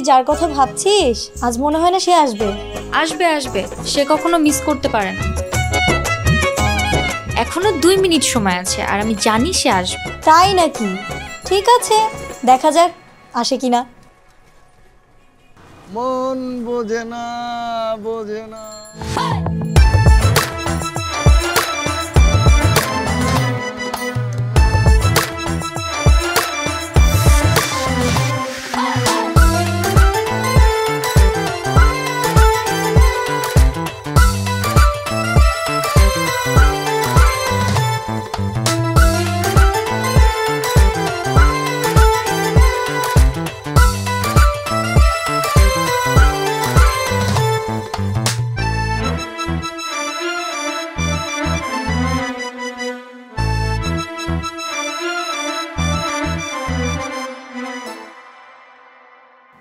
যার কথা ভাবছিস আজ মনে হয় না সে আসবে। আসবে আসবে, সে কখনো মিস করতে পারে না। এখনো 2 মিনিট সময় আছে আর আমি জানি সে আসবে। তাই নাকি? ঠিক আছে, দেখা যাক আসে কিনা। মন বোঝে না বোঝে না।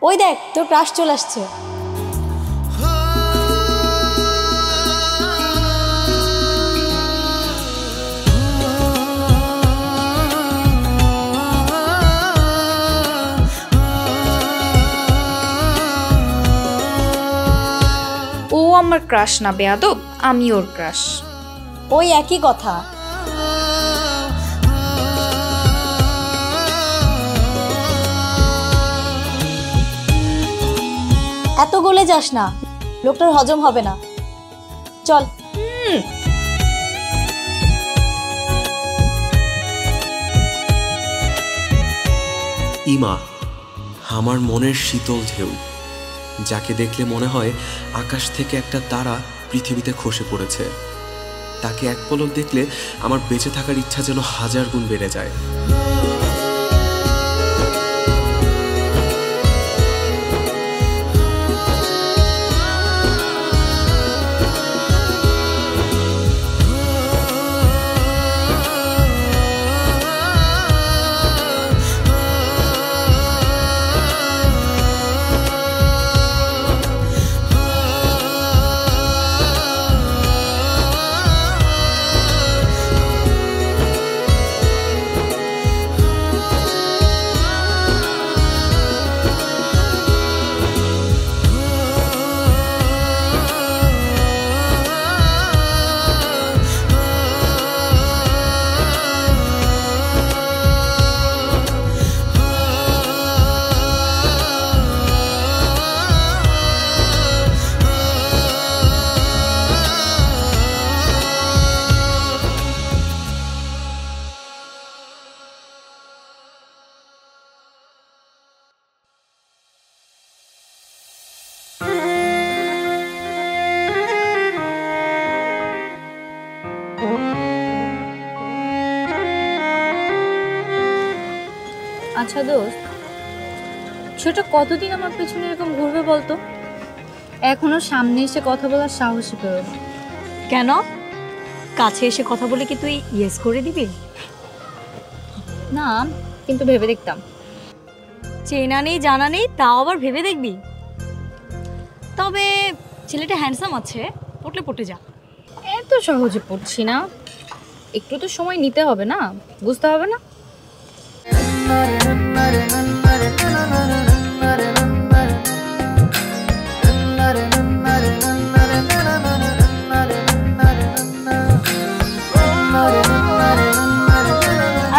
ওই দেখ তোর ক্রাশ চলে আসছে। ও আমার ক্রাশ না বেয়াদব, আমি ওর ক্রাশ। ওই একই কথা। এত গলে যাস না, লোকটার হজম হবে না। চল। ইমা আমার মনের শীতল ঢেউ, যাকে দেখলে মনে হয় আকাশ থেকে একটা তারা পৃথিবীতে খসে পড়েছে। তাকে এক পলক দেখলে আমার বেঁচে থাকার ইচ্ছা যেন 1000 গুণ বেড়ে যায়। আচ্ছা দোস্ত, সেটা কতদিন আমার পেছনে এরকম ঘুরবে বলতো? এখনো সামনে এসে কথা বলার সাহসই পেল না। কেন? কাছে এসে কথা বলে কি তুই ইয়েস করে দিবি? না, কিন্তু ভেবে দেখতাম। চেনা নেই জানা নেই, তাও আবার ভেবে দেখবি? তবে ছেলেটা হ্যান্ডসাম আছে, পটলে পটে যা। এত সহজে পড়ছি না, একটু তো সময় নিতে হবে না, বুঝতে হবে না?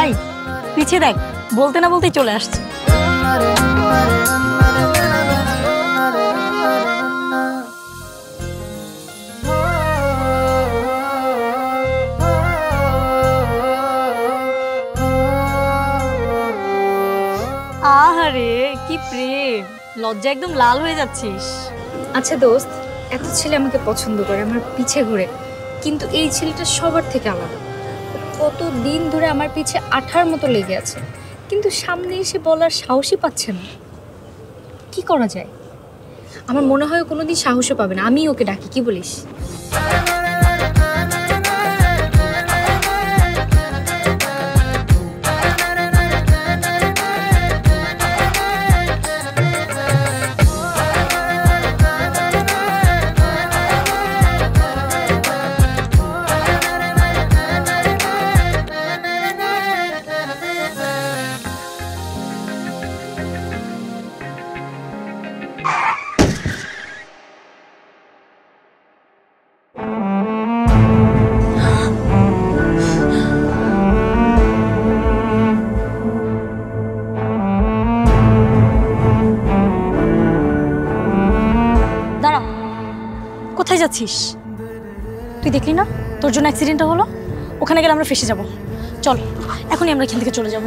আই পিছে দেখ, বলতে না বলতেই চলে আসছে। আহারে কি প্রেম, লজ্জা একদম লাল হয়ে যাচ্ছিস। আচ্ছা দোস্ত, এত ছেলে আমাকে পছন্দ করে, আমার পিছে ঘুরে, কিন্তু এই ছেলেটা সবার থেকে আলাদা। কত দিন ধরে আমার পিছে আঠার মতো লেগে আছে, কিন্তু সামনে এসে বলার সাহসই পাচ্ছে না। কি করা যায়? আমার মনে হয় কোনোদিন সাহসও পাবে না। আমি ওকে ডাকি, কি বলিস? কোথায় যাচ্ছিস? তুই দেখলি না তোর জন্য অ্যাক্সিডেন্টটা হলো? ওখানে গেলে আমরা ফেসে যাব। চল এখনই আমরা এখান থেকে চলে যাব।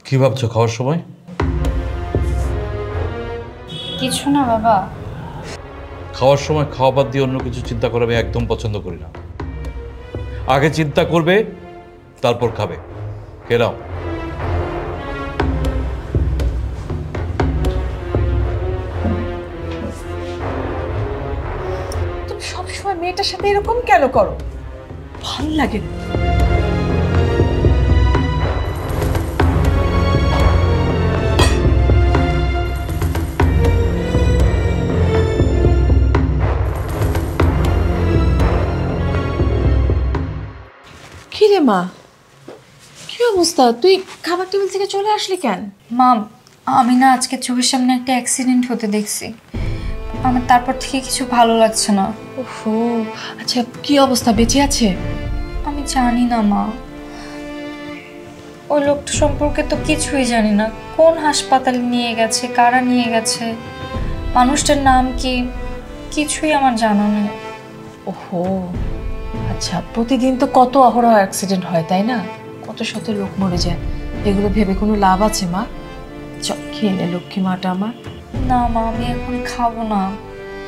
কি ভাবছো খাওয়ার সময়? কিছু না বাবা। খাওয়ার সময় খাওয়া বাদ দিয়ে অন্য কিছু চিন্তা করা আমি একদম পছন্দ করি না। আগে চিন্তা করবে তারপর খাবে। খেলাম। তুমি সবসময় মেয়েটার সাথে এরকম কেন করো? ভালো লাগে না। কি রে মা, কি অবস্থা? তুই খাবার টেবিল থেকে চলে আসলি কেন? মাম, আমি না আজকে চোখের সামনে একটা অ্যাক্সিডেন্ট হতে দেখছি। আমার তারপর থেকে কিছু ভালো লাগছে না। ওহো, আচ্ছা কি অবস্থা? বেঁচে আছে? আমি জানি না মা, ওই লোকটা সম্পর্কে তো কিছুই জানি না। কোন হাসপাতালে নিয়ে গেছে, কারা নিয়ে গেছে, মানুষটার নাম কি, কিছুই আমার জানা নেই। ওহো, আচ্ছা প্রতিদিন তো কত অহরহ অ্যাক্সিডেন্ট হয় তাই না? কত শত লোক মরে যায়, এগুলো ভেবে কোনো লাভ আছে মা? চল খেয়ে নে লক্ষ্মী মাটা আমার। না মা, আমি এখন খাবো না,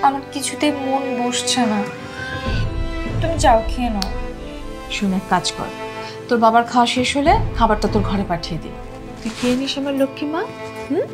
আমার কিছুতেই মন বসছে না। তুমি যাও, খেয়ে নাও। শুনে এক কাজ কর, তোর বাবার খাওয়া শেষ হলে খাবারটা তোর ঘরে পাঠিয়ে দিই, তুই খেয়ে নিস আমার লক্ষ্মী মা। হুম।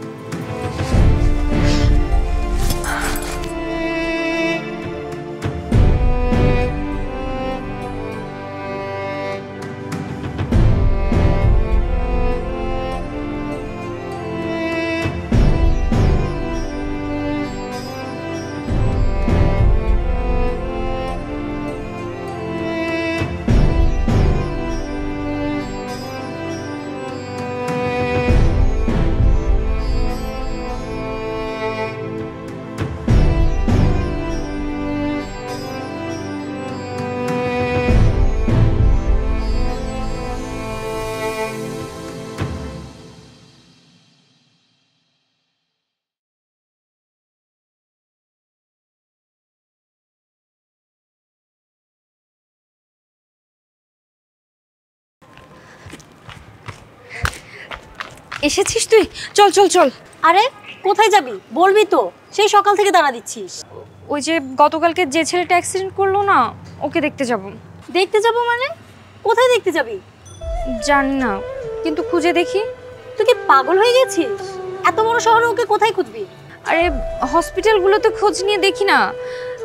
এসেছিস তুই? চল চল চল। আরে কোথায় যাবি বলবি তো, সেই সকাল থেকে দাঁড়া দিচ্ছিস। ওই যে গতকালকে যে ছেলেটা অ্যাক্সিডেন্ট করলো না, ওকে দেখতে যাব। দেখতে যাব মানে? কোথায় দেখতে যাবি? জানি না, কিন্তু খুঁজে দেখি। তুই কি পাগল হয়ে গেছিস? এত বড় শহরে ওকে কোথায় খুঁজবি? আরে হসপিটালগুলোতে খোঁজ নিয়ে দেখি না,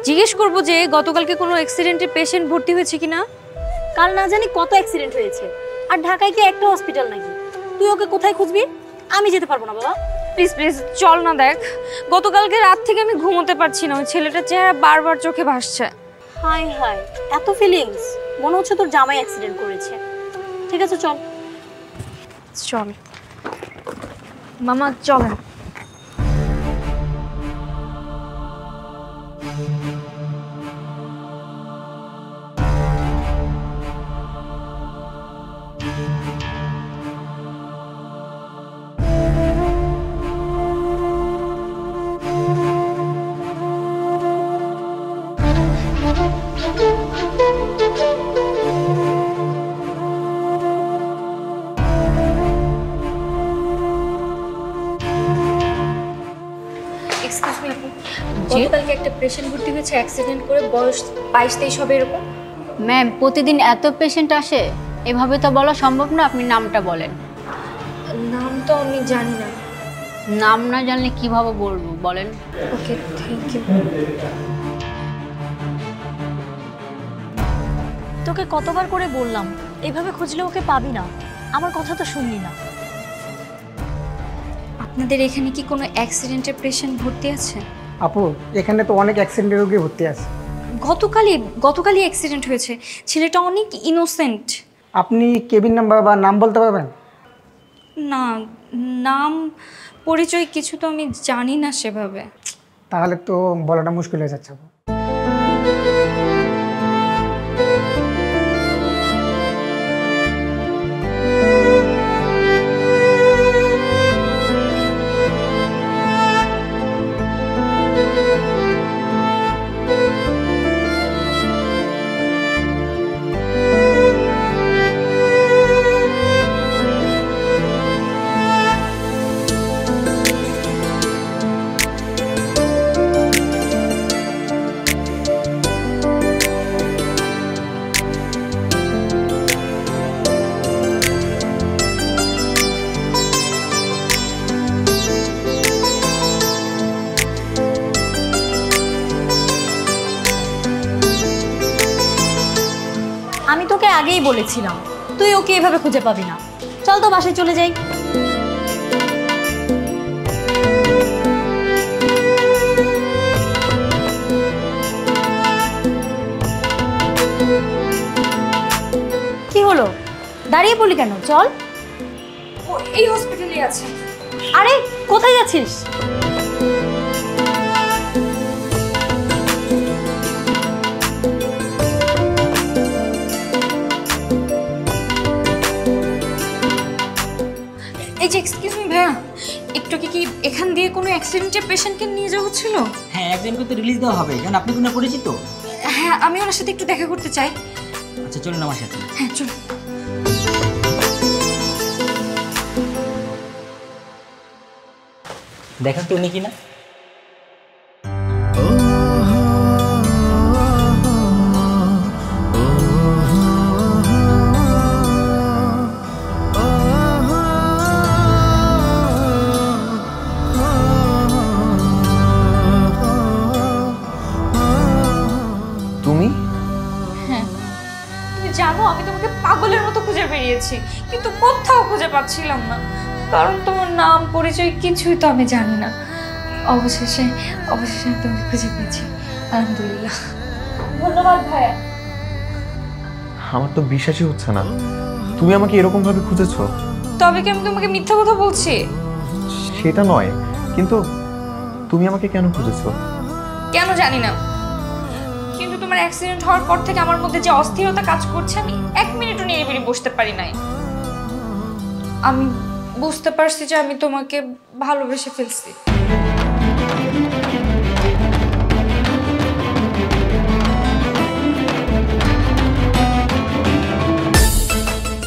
জিজ্ঞেস করবো যে গতকালকে কোনো অ্যাক্সিডেন্টে পেশেন্ট ভর্তি হয়েছে কিনা। কাল না জানি কত অ্যাক্সিডেন্ট হয়েছে, আর ঢাকায় কি একটা হসপিটাল নাকি? তুই ওকে কোথায় খুঁজবি? আমি যেতে পারবো না বাবা। প্লিজ প্লিজ চল না। দেখ, গতকালকে রাত থেকে আমি ঘুমোতে পারছি না, ওই ছেলেটার চেহারা বারবার চোখে ভাসছে। হাই হাই, এত ফিলিংস? মনে হচ্ছে তোর জামাই অ্যাক্সিডেন্ট করেছে। ঠিক আছে চল। চল মামা, চলেন। গতকালকে একটা পেশেন্ট ভর্তি হয়েছে অ্যাক্সিডেন্ট করে, বয়স 22-23 হবে এরকম। ম্যাম, প্রতিদিন এত পেশেন্ট আসে? এভাবে তো বলা সম্ভব না, আপনি নামটা বলেন। নাম তো আমি জানি না। নাম না জানলে কিভাবে বলবো বলেন? ওকে, থ্যাংক ইউ। তোকে কতবার করে বললাম এইভাবে খুঁজলে ওকে পাবি না, আমার কথা তো শুনলি না। আপনাদের এখানে কি কোনো অ্যাক্সিডেন্টের পেশেন্ট ভর্তি আছে? আপু, এখানে তো অনেক অ্যাক্সিডেন্টের রোগী ভর্তি আছে। গতকালই অ্যাক্সিডেন্ট হয়েছে, ছেলেটা অনেক ইনোসেন্ট। আপনি কেবিন নাম্বার বা নাম বলতে পারবেন? না, নাম পরিচয় কিছু তো আমি জানি না সেভাবে। তাহলে তো বলাটা মুশকিল হয়ে যাচ্ছে আপু। আমি তোকে আগেই বলেছিলাম তুই ওকে এভাবে খুঁজে পাবি না। চল তো বাসায় চলে যাই। কি হলো, দাঁড়িয়ে পড়লি কেন? চল। ও এই হসপিটালে আছে। আরে কোথায় যাচ্ছিস? এই যে এক্সকিউজ মি ভাইয়া, একটু কি এখান দিয়ে কোনো অ্যাক্সিডেন্টের পেশেন্টকে নিয়ে যাওয়া হচ্ছিল? হ্যাঁ, একজনকে তো রিলিজ দেওয়া হবে, কারণ আপনি কোনো পরিচিত। হ্যাঁ, আমি ওনার সাথে একটু দেখা করতে চাই। আচ্ছা চলুন আমার সাথে। হ্যাঁ চলুন। দেখেন তো উনি কিনা। তুমি? হ্যাঁ, তুমি জানো আমি তোমাকে পাগলের মতো খুঁজে বেরিয়েছি, কিন্তু কোথাও খুঁজে পাচ্ছিলাম না, কারণ তোমার নাম পরিচয় কিছুই তো আমি জানি না। অবশেষে আমি তোমাকে খুঁজে পেয়েছি, আলহামদুলিল্লাহ। ধন্যবাদ ভাইয়া। আমার তো বিশ্বাসই হচ্ছে না তুমি আমাকে এরকম ভাবে খুঁজেছো। তবে কি আমি তোমাকে মিথ্যা কথা বলছি? সেটা নয়, কিন্তু তুমি আমাকে কেন খুঁজেছো? কেন জানি না, কিন্তু তোমার অ্যাক্সিডেন্ট হওয়ার পর থেকে আমার মধ্যে যে অস্থিরতা কাজ করছে, আমি এক মিনিটও নিরিবিলি বসতে পারি নাই। আমি বুঝতে পারছি যে আমি তোমাকে ভালোবেসে ফেলছি।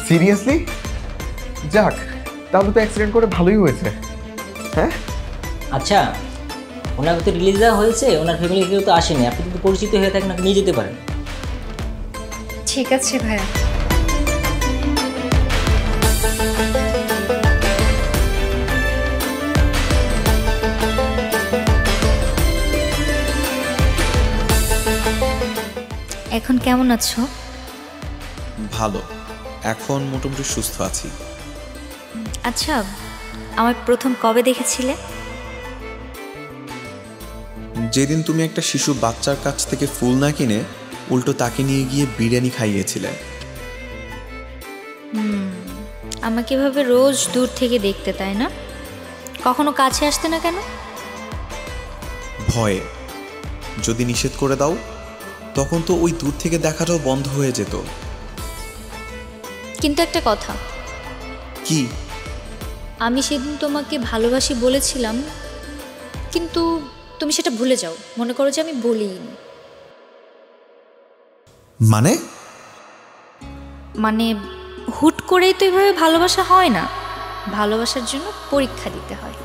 সিরিয়াসলি? যাক, তাহলে তো অ্যাক্সিডেন্ট করে ভালোই হয়েছে। হ্যাঁ আচ্ছা, ওনাকে তো রিলিজ দেওয়া হয়েছে, ওনার ফ্যামিলি কেউ তো আসেনি, আপনি যদি পরিচিত হয়ে থাকেন ওনাকে নিয়ে যেতে পারেন। ঠিক আছে ভাইয়া। এখন কেমন আছো? ভালো, এখন মোটামুটি সুস্থ আছি। আচ্ছা, আমার প্রথম কবে দেখেছিলে? যেদিন তুমি একটা শিশু বাচ্চার কাছ থেকে ফুল না কিনে উল্টো তাকে নিয়ে গিয়ে বিরিয়ানি খাইয়েছিলে। আমাকে এভাবে রোজ দূর থেকে দেখতে, তাই না? কখনো কাছে আসতে না কেন? ভয়ে। যদি নিষেধ করে দাও তখন তো ওই দূর থেকে দেখাটাও বন্ধ হয়ে যেত। কিন্তু একটা কথা, কি? আমি সেদিন তোমাকে ভালোবাসি বলেছিলাম, কিন্তু তুমি সেটা ভুলে যাও, মনে করো যে আমি বলিনি। মানে হুট করেই তো এভাবে ভালোবাসা হয় না, ভালোবাসার জন্য পরীক্ষা দিতে হয়।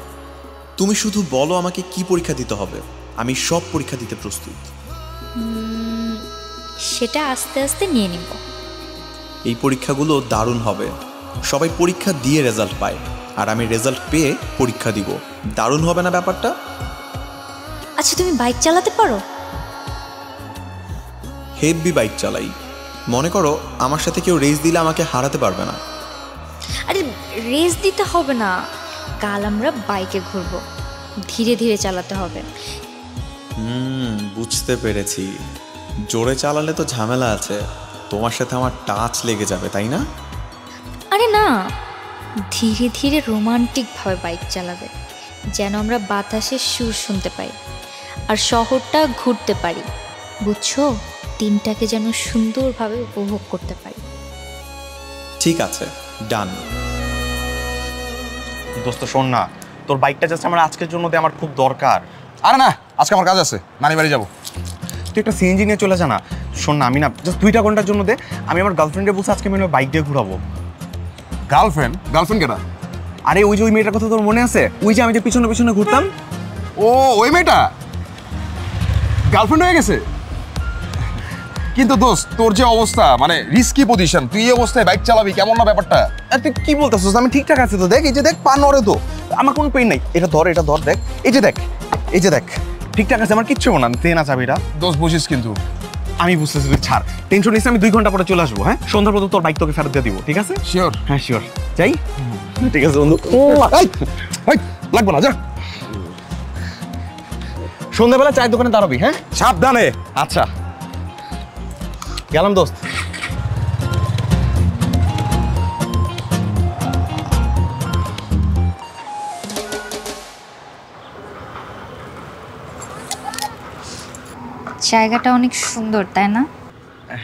তুমি শুধু বলো আমাকে কি পরীক্ষা দিতে হবে, আমি সব পরীক্ষা দিতে প্রস্তুত। সেটা আস্তে আস্তে নিয়ে নিব। এই পরীক্ষাগুলো দারুণ হবে। সবাই পরীক্ষা দিয়ে রেজাল্ট পায়, আর আমি রেজাল্ট পেয়ে পরীক্ষা দিব। দারুণ হবে না ব্যাপারটা? আচ্ছা, তুমি বাইক চালাতে পারো? হেভি বাইক চালাই। মনে করো আমার সাথে কেউ রেস দিলে আমাকে হারাতে পারবে না। আরে রেস দিতে হবে না, কাল আমরা বাইকে ঘুরবো, ধীরে ধীরে চালাতে হবে। বুঝতে পেরেছি। জোরে চালালে তো ঝামেলা আছে, তোমার সাথে আমার টাচ লেগে যাবে, তাই না? আরে না, ধীরে ধীরে রোমান্টিকভাবে বাইক চালাবে, যেন আমরা বাতাসের সুর শুনতে পাই আর শহরটা ঘুরতে পারি, বুঝছো? দিনটাকে যেন সুন্দরভাবে উপভোগ করতে পারি। ঠিক আছে, ডান। দোস্ত শোন না, তোর বাইকটা জাস্ট আমার আজকের জন্য দে, আমার খুব দরকার। আরে না, আজকে আমার কাজ আছে, নানি বাড়ি যাবো। তুই একটা সিএনজি নিয়ে চলে যা না। শোন না, আমি না জাস্ট 2টা ঘন্টার জন্য দে, আমি আমার গার্লফ্রেন্ডে বলছি আজকে আমি বাইক দিয়ে ঘুরাবো। গার্লফ্রেন্ড? গার্লফ্রেন্ড কেটা? আরে ওই যে ওই মেয়েটার কথা তোর মনে আছে? ওই যে আমি যে পিছনে পিছনে ঘুরতাম। ও ওই মেয়েটা গার্লফ্রেন্ড হয়ে গেছে? কিন্তু দোস্ত, তোর যে অবস্থা, মানে রিস্কি পজিশন, তুই এই অবস্থায় বাইক চালাবি, কেমন না ব্যাপারটা? তুই কি বলতেছিস? আমি ঠিকঠাক আছে তো, দেখ এই যে দেখ, পা নড়ে তো, আমার কোনো পেইন নাই। এটা ধর, এটা ধর, দেখ এই যে দেখ, এই যে দেখ, ঠিকঠাক আছে, আমার কিচ্ছু না। দে না চাবিটা। দোস্ত বুঝিস কিন্তু। আমি বুঝতেছি, তুই ছাড়, টেনশন নিস। আমি 2 ঘন্টা পরে চলে আসবো। হ্যাঁ, সন্ধ্যার পর তোর বাইক তোকে ফেরত দিয়ে দিব, ঠিক আছে? শিওর? হ্যাঁ শিওর। যাই? ঠিক আছে বন্ধু। লাগবো না, যা। সন্ধ্যাবেলা চায়ের দোকানে দাঁড়াবি, হ্যাঁ? সাবধানে। আচ্ছা, গেলাম দোস্ত। জায়গাটা অনেক সুন্দর, তাই না?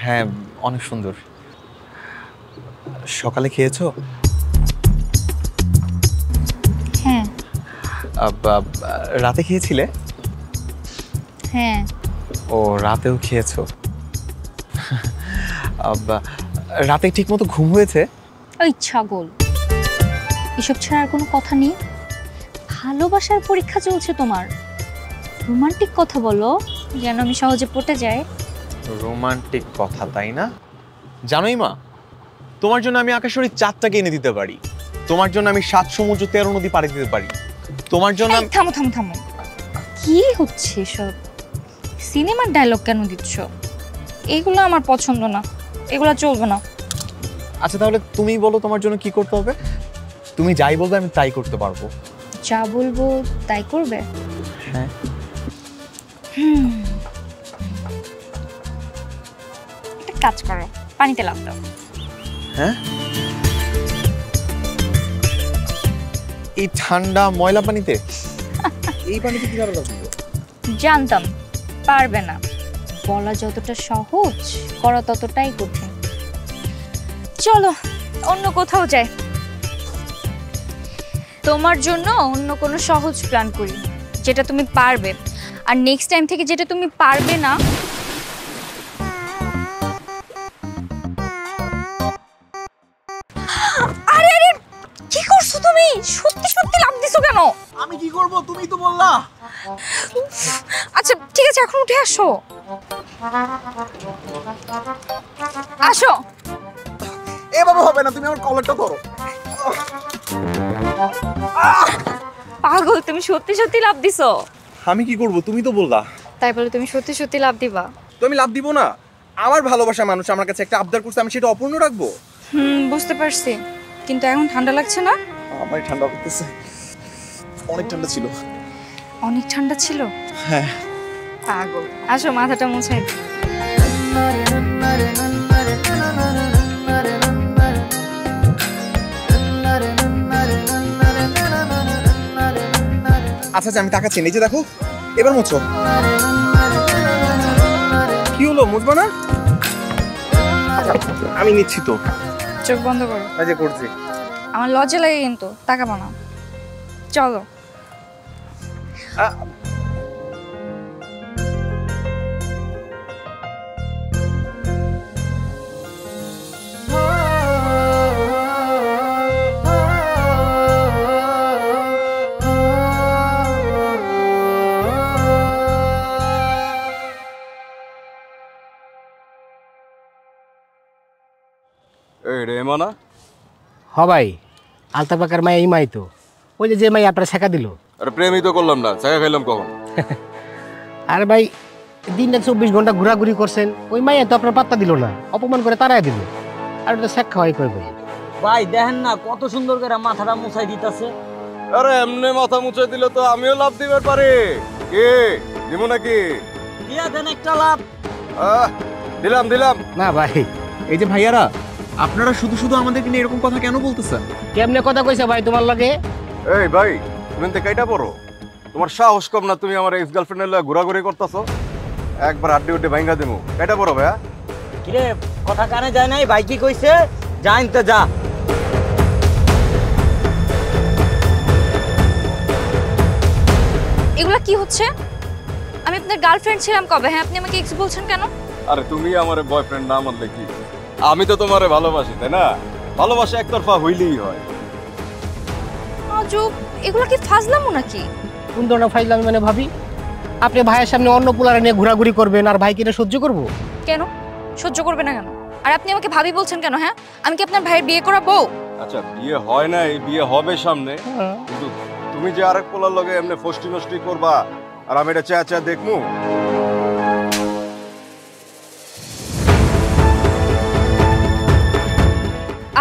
হ্যাঁ, অনেক সুন্দর। সকালে খেয়েছো? হ্যাঁ। রাতে খেয়েছিলে? হ্যাঁ। ও, রাতেও খেয়েছো। রাতে ঠিক মতো ঘুম হয়েছে? ওই ছাগল, এসব ছাড়া আর কোনো কথা নেই? ভালোবাসার পরীক্ষা চলছে তোমার, রোমান্টিক কথা বলো যেন আমি সহজে পটে যাই। রোমান্টিক কথা, তাই না? জানোই মা, তোমার জন্য আমি আকাশের চাঁদটাকে এনে দিতে পারি, তোমার জন্য আমি 7 সমুদ্র 13 নদী পাড়ি দিতে পারি, তোমার জন্য। থামো থামো থামো, কি হচ্ছে সব? সিনেমার ডায়লগ কেন দিচ্ছ? এগুলো আমার পছন্দ না, এগুলো চলবে না। আচ্ছা তাহলে তুমি বলো, তোমার জন্য কি করতে হবে? তুমি যাই বলবে আমি তাই করতে পারবো। যা বলবো তাই করবে? হ্যাঁ। একটা কাজ করো, পানিতে লাফ দাও। হ্যাঁ? এই ঠান্ডা ময়লা পানিতে? এই পানিতে কিভাবে লাফ দিবো? জানতাম পারবে না, বলা যতটা সহজ করা ততটাই কঠিন। চলো অন্য কোথাও যাই, তোমার জন্য অন্য কোনো সহজ প্ল্যান করি যেটা তুমি পারবে, আর নেক্সট টাইম থেকে যেটা তুমি পারবে না। আরে আরে কি করছো তুমি? সত্যি সত্যি লাফ দিছো কেন? আমি কি করব? তুমি তো বললা। আচ্ছা ঠিক আছে, এখন উঠে আসো। আসো। এভাবে হবে না, তুমি আমার কলারটা ধরো। পাগল, তুমি সত্যি সত্যি লাফ দিছো? আমি কি করব? তুমি তো বললা। তাই বলে তুমি সত্যি সত্যি লাফ দিবা? তো আমি লাভ দিব না? আমার ভালোবাসা মানুষ আমার কাছে একটা আবদার করছে, আমি সেটা অপূর্ণ রাখবো? বুঝতে পারছি, কিন্তু এখন ঠান্ডা লাগছে না? আমার ঠান্ডা লাগতেছে, অনেক ঠান্ডা ছিল। অনেক ঠান্ডা ছিল? হ্যাঁ। পাগল, আসো মাথাটা মুছাই দিই। আচ্ছা আচ্ছা, আমি তাকাচ্ছি, এই যে দেখো, এবার মুছো। কি হলো, মুছবা না? আমি নিচ্ছি তো। চোখ বন্ধ করো। এই যে করছি। আমার লজ্জা লাগে কিন্তু, তাকাবো না। চলো। এই রে মানা? হ ভাই, আলতা পাকার মাই এই মাই তো, ওই যে মাই আপনার শেখা দিল। আরে প্রেমই তো করলাম না, শেখা খাইলাম কখন? আর ভাই দিনটা 24 ঘন্টা ঘোরাঘুরি করছেন, ওই মাইয়া তো আপনার পাত্তা দিল না, অপমান করে তাড়াই দিল। আর ওটা শেখ খাওয়াই কই ভাই। ভাই দেখেন না কত সুন্দর করে মাথাটা মুছাই দিতেছে। আরে এমনি মাথা মুছে দিলে তো আমিও লাভ দিবার পারি। কি দিব নাকি? দিয়া দেন একটা লাভ। দিলাম দিলাম। না ভাই, এই যে ভাইয়ারা, আপনারা শুধু শুধু আমাদেরকে নিয়ে এরকম কথা কেন বলতেছেন? কেমনে কথা কইছে ভাই তোমার লগে? এই ভাই, তুমি তো কাইটা পড়ো? তোমার সাহস কম না, তুমি আমার এক্স গার্লফ্রেন্ডের লগে ঘোরাঘুরি করতেছো? একবার আড্ডি উড্ডি ভাঙ্গা দেবো। কাইটা পড়ো ভাইয়া? কিরে কথা কানে যায় নাই? ভাই কি কইছে? যাইন তো যা। এগুলা কি হচ্ছে? আমি আপনার গার্লফ্রেন্ড ছিলাম কবে? হ্যাঁ, আপনি আমাকে এক্স বলছেন কেন? আরে তুমি আমার বয়ফ্রেন্ড না মানলে কি? আমি তো তোমারে ভালোবাসি, তাই না? ভালোবাসা একতরফা হইলেই হয়। আজব, এগুলা কি ফাজলামো নাকি? কোন ধরনের ফাইজলামি মানে ভাবি? আপনি ভাইয়ের সামনে অন্য পোলারে নিয়ে ঘোরাঘুরি করবেন আর ভাইকে এটা সহ্য করবো? কেন সহ্য করবে না কেন? আর আপনি আমাকে ভাবি বলছেন কেন? হ্যাঁ, আমি কি আপনার ভাইয়ের বিয়ে করা বউ? আচ্ছা, বিয়ে হয় না, এই বিয়ে হবে সামনে, কিন্তু তুমি যে আরেক পোলার লগে এমনি ফষ্টি নষ্টি করবা আর আমি এটা চেয়া চেয়া দেখমু?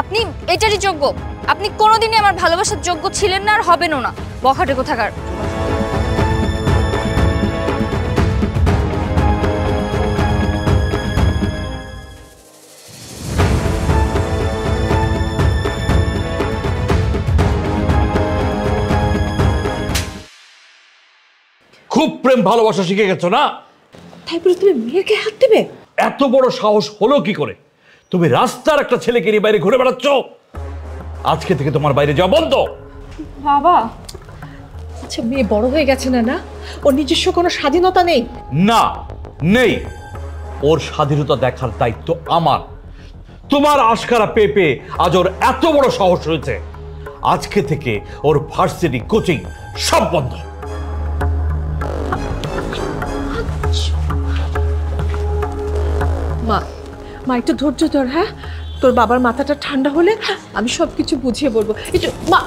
আপনি এটারই যোগ্য। আপনি কোনোদিনই আমার ভালোবাসার যোগ্য ছিলেন না আর হবেনও না, বখাটে কোথাকার। খুব প্রেম ভালোবাসা শিখে গেছো না? তাই বলে তুমি মেয়েকে হাত দেবে? এত বড় সাহস হলো কি করে? তুমি রাস্তার একটা ছেলেকে নিয়ে বাইরে ঘুরে বেড়াচ্ছ। আজকে থেকে তোমার বাইরে যাওয়া বন্ধ। বাবা, আচ্ছা মেয়ে বড় হয়ে গেছে না? না, ওর নিজস্ব কোনো স্বাধীনতা নেই? না, নেই। ওর স্বাধীনতা দেখার দায়িত্ব আমার। তোমার আশকারা পেয়ে পেয়ে আজ ওর এত বড় সাহস হয়েছে। আজকে থেকে ওর ভার্সিটি, কোচিং সব বন্ধ। মা, মা একটু ধৈর্য ধর। হ্যাঁ, তোর বাবার মাথাটা ঠান্ডা হলে আমি সবকিছু বুঝিয়ে বলবো। একটু মা।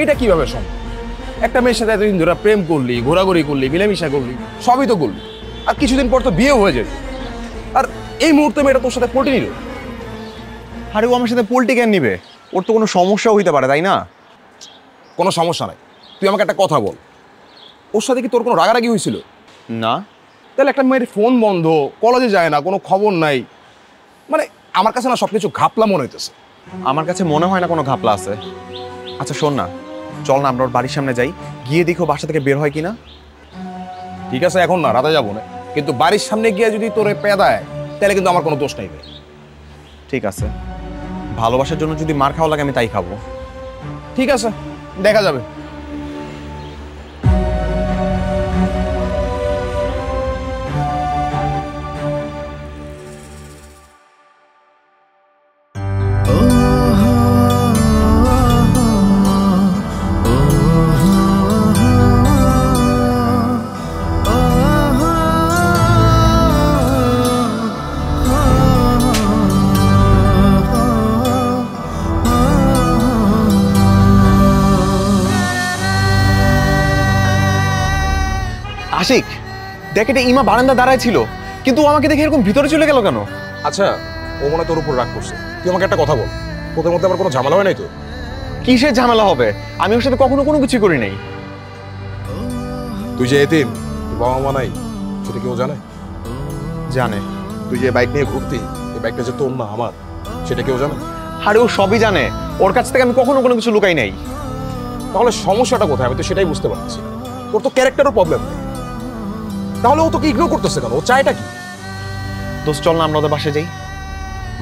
এটা কিভাবে সম্ভব? একটা মেয়ের সাথে এতদিন ধরে প্রেম করলি, ঘোরাঘুরি করলি, মিলেমিশা করলি, সবই তো করলি, আর কিছুদিন পর তো বিয়ে হয়ে যাবে, আর এই মুহূর্তে মেয়েটা তোর সাথে পল্টি নিল। আরে ও আমার সাথে পল্টি কেন নিবে? ওর তো কোনো সমস্যাও হইতে পারে, তাই না? কোনো সমস্যা নাই। তুই আমাকে একটা কথা বল, ওর সাথে কি তোর কোনো রাগারাগি হয়েছিল? না। তাহলে একটা মেয়ের ফোন বন্ধ, কলেজে যায় না, কোনো খবর নাই, মানে আমার কাছে না সবকিছু ঘাপলা মনে হইতেছে। আমার কাছে মনে হয় না কোনো ঘাপলা আছে। আচ্ছা শোন না, চল না আমরা ওর বাড়ির সামনে যাই, গিয়ে দেখো বাসা থেকে বের হয় কিনা। ঠিক আছে, এখন না, রাতে যাবো না, কিন্তু বাড়ির সামনে গিয়ে যদি তোরে পেদায় তাহলে কিন্তু আমার কোনো দোষ নাই। ঠিক আছে, ভালোবাসার জন্য যদি মার খাওয়া লাগে আমি তাই খাবো। ঠিক আছে, দেখা যাবে। আশিক দেখ, এটা ইমা বারান্দা দাঁড়ায় ছিল, কিন্তু ও আমাকে দেখে এরকম ভিতরে চলে গেল কেন? আচ্ছা, ও মনে তোর উপর রাগ করছে। তুই আমাকে একটা কথা বল, তোদের মধ্যে আবার কোনো ঝামেলা হয় নাই তো? কিসের ঝামেলা হবে? আমি ওর সাথে কখনো কোনো কিছু করি নাই। তুই যে এতিম, তোর বাবা মা নাই, সেটা কেউ জানে? জানে। তুই যে বাইক নিয়ে ঘুরতি, এই বাইকটা যে তোর না আমার, সেটা কেউ জানে? আরে ও সবই জানে, ওর কাছ থেকে আমি কখনো কোনো কিছু লুকাই নাই। তাহলে সমস্যাটা কোথায়? আমি তো সেটাই বুঝতে পারছি। তোর তো ক্যারেক্টারও প্রবলেম, তাহলে ও তোকে ইগনোর করতেছে কেন? ও চায়টা কি? দোস্ত চল না আমরা ওদের বাসায় যাই।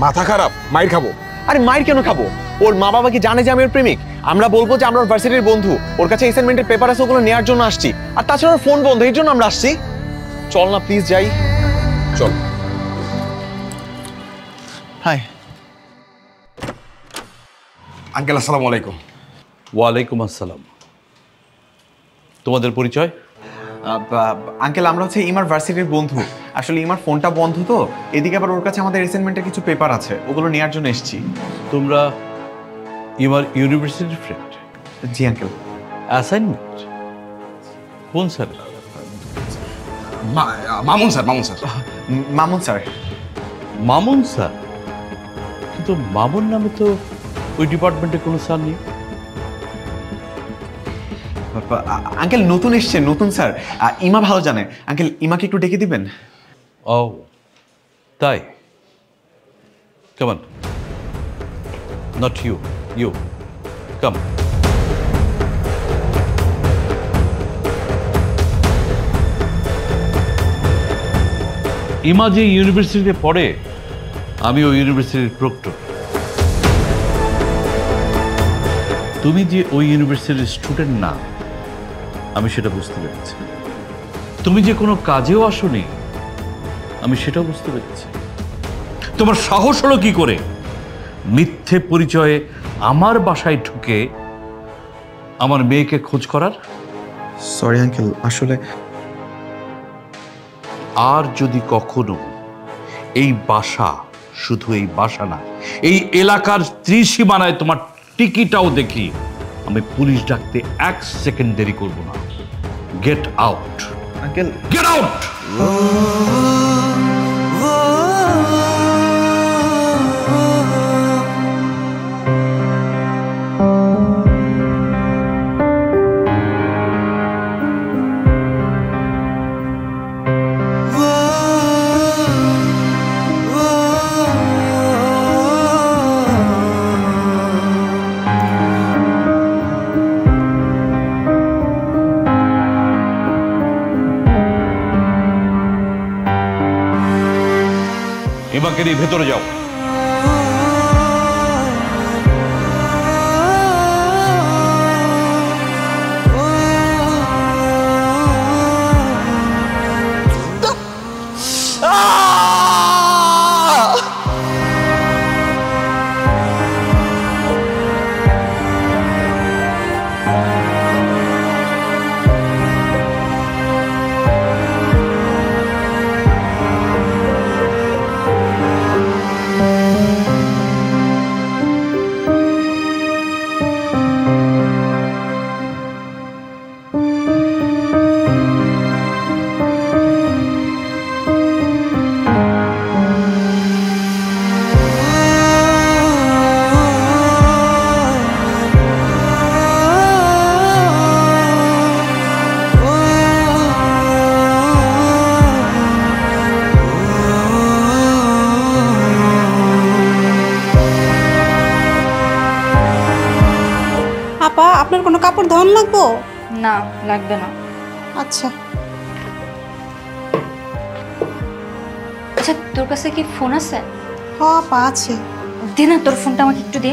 মাথা খারাপ, মাইর খাবো। আরে মাইর কেন খাবো? ওর মা বাবা কি জানে যে আমি ওর প্রেমিক? আমরা বলবো যে আমরা ওর ভার্সিটির বন্ধু, ওর কাছে অ্যাসাইনমেন্টের পেপার আছে, ওগুলো নেওয়ার জন্য আসছি। আর তাছাড়া ওর ফোন বন্ধ, এর জন্য আমরা আসছি। চল না প্লিজ যাই। চল। হাই আঙ্কেল, আসসালামু আলাইকুম। ওয়ালাইকুম আসসালাম। তোমাদের পরিচয়? আঙ্কেল, আমরা হচ্ছে ইমার ভার্সিটির বন্ধু। আসলে ইমার ফোনটা বন্ধ, তো এদিকে আবার ওর কাছে আমাদের অ্যাসাইনমেন্টের কিছু পেপার আছে, ওগুলো নেওয়ার জন্য এসেছি। তোমরা ইমার ইউনিভার্সিটির ফ্রেন্ড? জি আঙ্কেল। অ্যাসাইনমেন্ট কোন sir? Mamun sir. Mamun sir. Mamun sir. Mamun sir? কিন্তু মামুন নামে তো ওই ডিপার্টমেন্টে কোনো স্যার নেই। আঙ্কেল নতুন এসছে, নতুন স্যার। ইমা ভালো জানে। আঙ্কেল, ইমাকে একটু ডেকে দিবেন? ও তাই? Come on. Not you, you come. Ima যে ইউনিভার্সিটিতে পড়ে, আমি ওই ইউনিভার্সিটির প্রক্টর। তুমি যে ওই ইউনিভার্সিটির স্টুডেন্ট না, আমি সেটা বুঝতে পেরেছি। তুমি যে কোনো কাজেও আসোনি, আমি সেটাও বুঝতে পেরেছি। তোমার সাহস হলো কি করে মিথ্যে পরিচয়ে আমার বাসায় ঢুকে আমার মেয়েকে খোঁজ করার? সরি আঙ্কেল, আসলে আর যদি কখনো এই বাসা, শুধু এই বাসা না, এই এলাকার ত্রিসীমানায় তোমার টিকিটাও দেখি, আমি পুলিশ ডাকতে 1 সেকেন্ড দেরি করব না। Get out uncle, get out. এবাকে নিয়ে ভেতরে যাও। আপনার কোনো কাপড় ধোয়ান লাগবো? না, লাগবে না। আচ্ছা আচ্ছা, তোর কাছে কি ফোন আছে? হ্যাঁ আপা আছে। দে না তোর ফোনটা আমাকে একটু দে।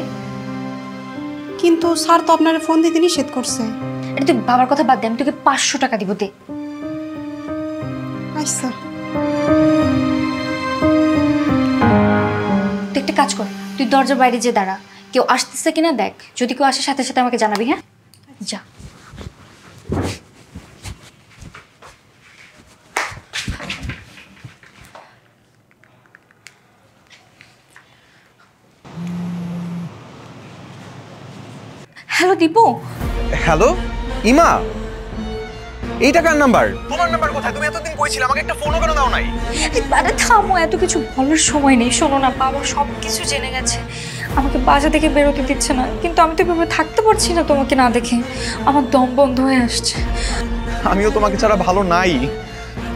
কিন্তু স্যার তো আপনার ফোন দিতে নিষেধ করছে। এটা তুই বাবার কথা বাদ দে, আমি তোকে 500 টাকা দিব, দে। আচ্ছা তুই একটা কাজ কর, তুই দরজার বাইরে যে দাঁড়া, কেউ আসতেছে কিনা দেখ। যদি কেউ আসে সাথে সাথে আমাকে জানাবি, হ্যাঁ? যা। হ্যালো দীপু। হ্যালো ইমা, এইটা কার নাম্বার? তোমার নাম্বার কোথায়? তুমি এতদিন কইছিলে, আমাকে একটা ফোনও কেন দাও নাই? আরে থামো, এত কিছু বলার সময় নেই। শোনো না, বাবা সব কিছু জেনে গেছে, আমাকে বাসা থেকে বেরোতে দিচ্ছে না। কিন্তু আমি তো এভাবে থাকতে পারছি না তোমাকে না দেখে, আমার দম বন্ধ হয়ে আসছে। আমিও তোমাকে ছাড়া ভালো নাই।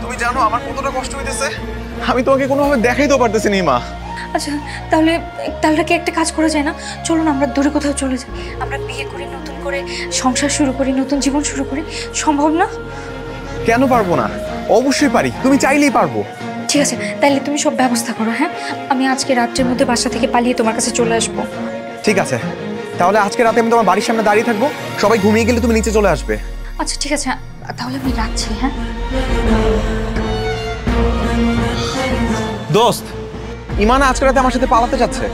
তুমি জানো আমার কতটা কষ্ট হইতেছে। আমি তোমাকে কোনোভাবে দেখাইতেও পারতেছি না ইমা। আচ্ছা তাহলে তাহলে কি একটা কাজ করা যায় না? চলো না আমরা দূরে কোথাও চলে যাই, আমরা বিয়ে করি, নতুন করে সংসার শুরু করি, নতুন জীবন শুরু করি। সম্ভব না? কেন পারবো না? অবশ্যই পারি, তুমি চাইলেই পারবো। ঠিক আছে, তাহলে তুমি সব ব্যবস্থা করো। হ্যাঁ, আমি আজকে রাত্রের মধ্যে বাসা থেকে পালিয়ে তোমার কাছে চলে আসবো। ঠিক আছে, তাহলে আজকে রাতে আমি তোমার বাড়ির সামনে দাঁড়িয়ে থাকবো, সবাই ঘুমিয়ে গেলে তুমি নিচে চলে আসবে। আচ্ছা ঠিক আছে, তাহলে আমি রাখছি। হ্যাঁ দোস্ত, ইমান আজকে রাতে আমার সাথে পালাতে যাচ্ছে।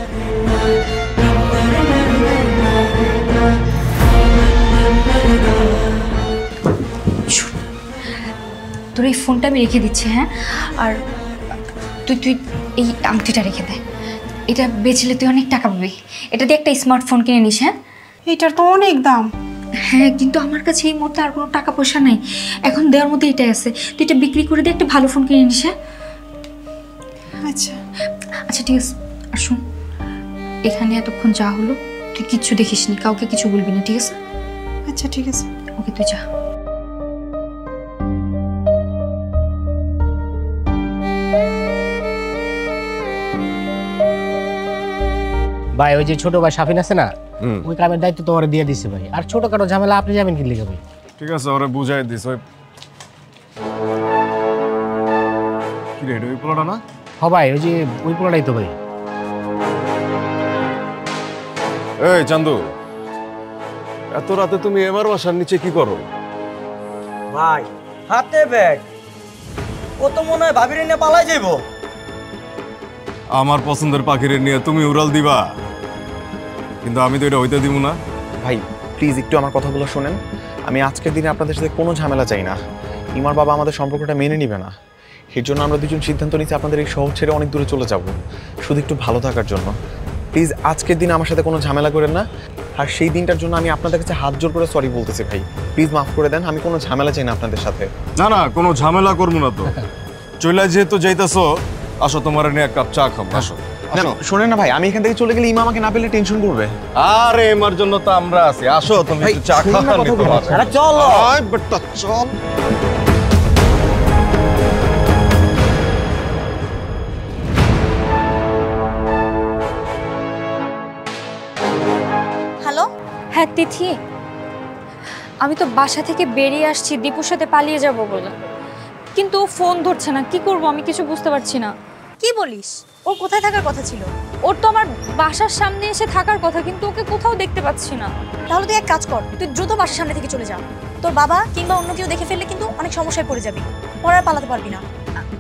তোর এই ফোনটা আমি রেখে দিচ্ছি। হ্যাঁ, আর তুই এই আংটিটা রেখে দে, এটা বেচলে তুই অনেক টাকা পাবি। এটা দিয়ে একটা স্মার্টফোন কিনে নিস। হ্যাঁ, এটার তো অনেক দাম। হ্যাঁ, কিন্তু আমার কাছে এই মুহূর্তে আর কোনো টাকা পয়সা নাই, এখন দেওয়ার মধ্যে এটাই আছে। তুই এটা বিক্রি করে দিয়ে একটা ভালো ফোন কিনে নিস। হ্যাঁ আচ্ছা আচ্ছা ঠিক আছে। আর শোন, এখানে এতক্ষণ যা হলো তুই কিচ্ছু দেখিস নি, কাউকে কিছু বলবি না, ঠিক আছে? আচ্ছা ঠিক আছে। ওকে, তুই যা। ভাই ওই যে ছোট ভাই শাফিন আছে না, ওই কামের দায়িত্ব তোমার দিয়ে দিছে ভাই। আর ছোটখাটো ঝামেলা আপনি যাবেন কি লিখে ভাই? ঠিক আছে, ওরে বুঝাই দিস। ওই কি রে, ওই পোলাটা না? হ ভাই, ওই যে ওই পোলাটাই তো ভাই। এই চান্দু, এত রাতে তুমি এবার বাসার নিচে কি করো? ভাই হাতে ব্যাগ, ও তো মনে হয় ভাবির নিয়ে পালাই যাইবো। আমার পছন্দের পাখিরে নিয়ে তুমি উড়াল দিবা, কিন্তু আমি তো এটা হইতে দিব না। ভাই প্লিজ একটু আমার কথাগুলো শোনেন। আমি আজকের দিনে আপনাদের সাথে কোনো ঝামেলা চাই না। ইমার বাবা আমাদের সম্পর্কটা মেনে নিবে না, এর জন্য আমরা দুজন সিদ্ধান্ত নিচ্ছি আপনাদের এই শহর ছেড়ে অনেক দূরে চলে যাব, শুধু একটু ভালো থাকার জন্য। প্লিজ আজকের দিন আমার সাথে কোনো ঝামেলা করেন না। আর সেই দিনটার জন্য আমি আপনাদের কাছে হাত জোর করে সরি বলতেছি ভাই, প্লিজ মাফ করে দেন। আমি কোনো ঝামেলা চাই না আপনাদের সাথে। না না, কোনো ঝামেলা করবো না তো। চলে যেহেতু যাইতেছো, আসো তোমার নিয়ে এক কাপ চা খাবো। আসো। শোনেন না ভাই, আমি এখান থেকে চলে গেলে ইমা আমাকে না পেলে টেনশন করবে। আরে এমার জন্য তো আমরা আছি, আসো তুমি একটু চা খাও। আরে চলো। আয় বেটা চল। হ্যালো। হ্যাঁ তিথি, আমি তো বাসা থেকে বেরিয়ে আসছি দীপুর সাথে পালিয়ে যাব বলে, কিন্তু ও ফোন ধরছে না। কি করব আমি কিছু বুঝতে পারছি না। কি বলিস? ওর কোথায় থাকার কথা ছিল? ওর তো আমার বাসার সামনে এসে থাকার কথা, কিন্তু ওকে কোথাও দেখতে পাচ্ছি না। তাহলে তুই এক কাজ কর, তুই দ্রুত বাসার সামনে থেকে চলে যা। তোর বাবা কিংবা অন্য কেউ দেখে ফেললে কিন্তু অনেক সমস্যায় পড়ে যাবি, পরে আর পালাতে পারবি না।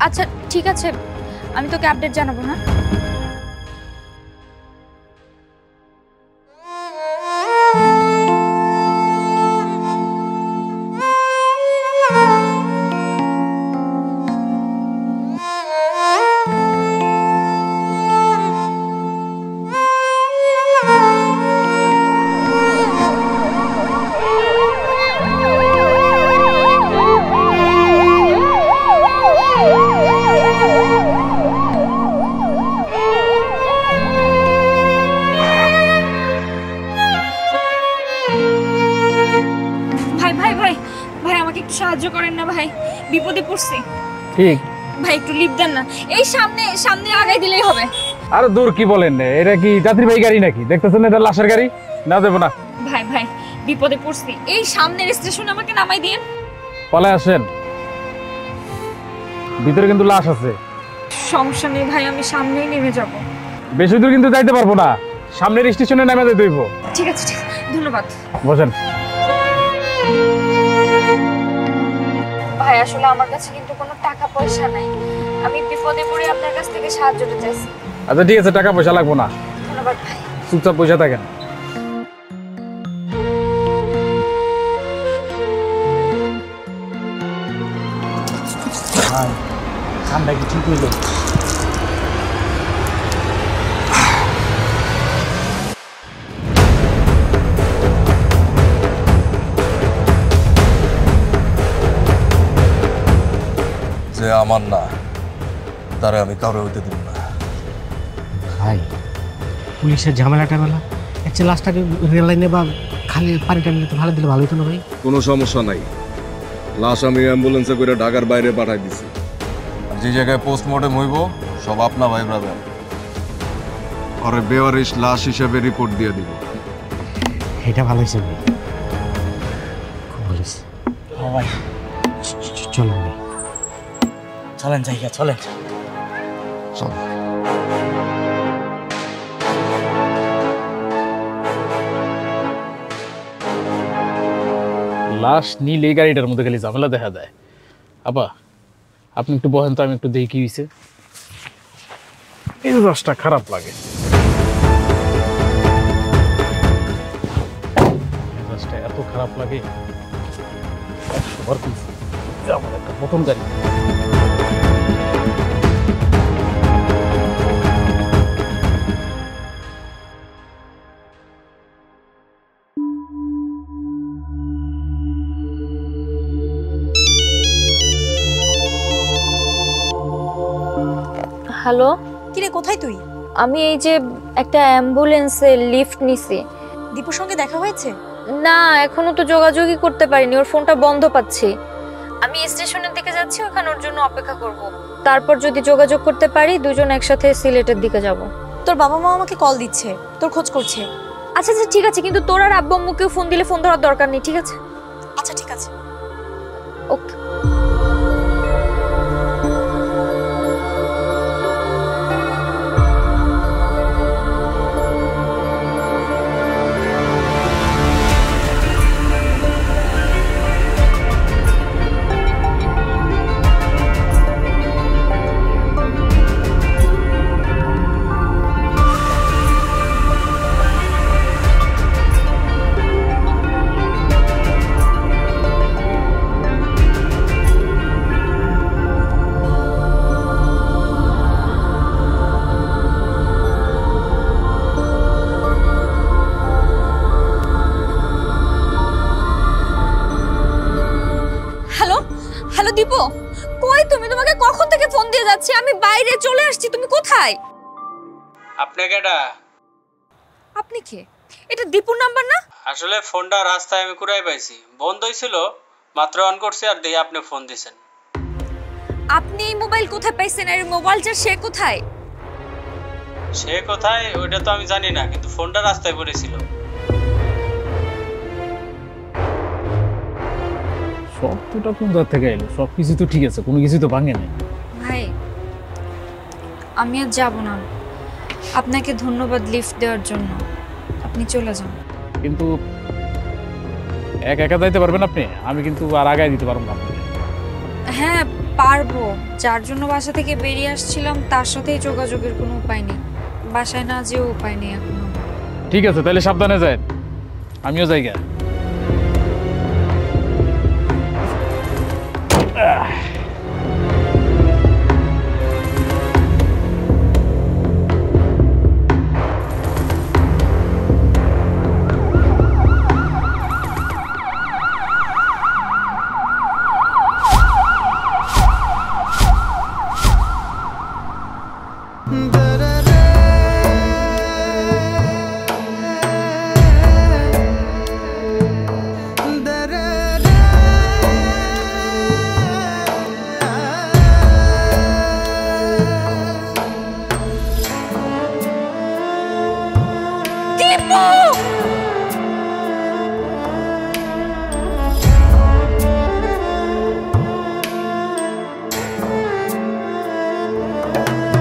আচ্ছা ঠিক আছে, আমি তোকে আপডেট জানাবো। হ্যাঁ সাহায্য করেন না ভাই, বিপদে পড়ছি। ঠিক ভাই একটু লিফট দেন না, এই সামনে সামনে আগাই দিলেই হবে। আরে দূর কি বলেন, এটা কি যাত্রীবাহী গাড়ি নাকি? দেখতেছেন এটা লাশের গাড়ি, না দেবো না। ভাই ভাই বিপদে পড়ছি, এই সামনের স্টেশনে আমাকে নামাই দিন। পালায় আসেন, ভিতরে কিন্তু লাশ আছে। সমস্যা নেই ভাই, আমি সামনেই নেমে যাব। বেশি দূর কিন্তু যাইতে পারবো না, সামনের স্টেশনে নামে যেতে হইব। ঠিক আছে ঠিক আছে, ধন্যবাদ। বসেন। ভাই আসলে আমার কাছে কিন্তু কোনো টাকা পয়সা নাই, আমি বিপদে পড়ে আপনার কাছ থেকে সাহায্যটা চাইছি। আচ্ছা ঠিক আছে, টাকা পয়সা লাগবো না। ধন্যবাদ ভাই। চুপচাপ পয়সা থাকেন। ঠান্ডা কি ঠিক হইল? যে আমার না, তারে আমি কাউরে হইতে দিব না। ভাই পুলিশের ঝামেলা টামেলা, একটা লাশটাকে রেল লাইনে বা খালি পানি টানি ভালো দিলে ভালো হতো না ভাই? কোনো সমস্যা নাই, লাশ আমি অ্যাম্বুলেন্সে করে ঢাকার বাইরে পাঠাই দিছি। আর যে জায়গায় পোস্টমর্টেম হইব সব আপনা ভাই ব্রাদার। আরে বেওয়ারিশ লাশ হিসেবে রিপোর্ট দিয়ে দিব। এটা ভালো হয়েছে ভাই, খুব ভালো হয়েছে। ভাই চলেন ভাই, চলেন জায়গা, চলেন। চল। লাশ নিলে গাড়িটার মধ্যে খালি ঝামেলা দেখা দেয়। আপা আপনি একটু বহেন তো, আমি একটু দেখি কি হয়েছে। এই রসটা খারাপ লাগে, রসটা এত খারাপ লাগে। আমার একটা প্রথম গাড়ি। হ্যালো, কিরে কোথায় তুই? আমি এই যে একটা অ্যাম্বুলেন্সে লিফট নিছি। দীপুর সঙ্গে দেখা হয়েছে? না, এখনো তো যোগাযোগই করতে পারিনি, ওর ফোনটা বন্ধ পাচ্ছি। আমি স্টেশনের দিকে যাচ্ছি, ওখানে ওর জন্য অপেক্ষা করব। তারপর যদি যোগাযোগ করতে পারি দুজন একসাথে সিলেটের দিকে যাব। তোর বাবা মা আমাকে কল দিচ্ছে, তোর খোঁজ করছে। আচ্ছা আচ্ছা ঠিক আছে, কিন্তু তোর আর আব্বু আম্মুকেও ফোন দিলে ফোন ধরার দরকার নেই, ঠিক আছে? আচ্ছা ঠিক আছে, ওকে। দীপু কই তুমি? তোমাকে কখন থেকে ফোন দিয়ে যাচ্ছি, আমি বাইরে চলে আসছি, তুমি কোথায়? আপনি কেডা? আপনি কে? এটা দীপুর নাম্বার না? আসলে ফোনটা রাস্তায় আমি কুড়াই পাইছি, বন্ধ হইছিল, মাত্র অন করছি আর দেখি আপনি ফোন দিছেন। আপনি এই মোবাইল কোথায় পাইছেন? আর মোবাইলটা সে কোথায়? সে কোথায় ওইটা তো আমি জানি না, কিন্তু ফোনটা রাস্তায় পড়েছিল। শব্দটা কোন জায়গা থেকে এলো? সবকিছু তো ঠিক আছে, কোনো কিছু তো ভাঙে নাই। ভাই আমি আর যাব না, আপনাকে ধন্যবাদ লিফট দেওয়ার জন্য, আপনি চলে যান। কিন্তু একা একা যাইতে পারবেন আপনি? আমি কিন্তু আর আগায় দিতে পারবো না। হ্যাঁ পারবো, যার জন্য বাসা থেকে বেরিয়ে আসছিলাম তার সাথেই যোগাযোগের কোনো উপায় নেই, বাসায় না যেও উপায় নেই এখনো। ঠিক আছে, তাহলে সাবধানে যান, আমিও যাইগা।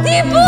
দীপু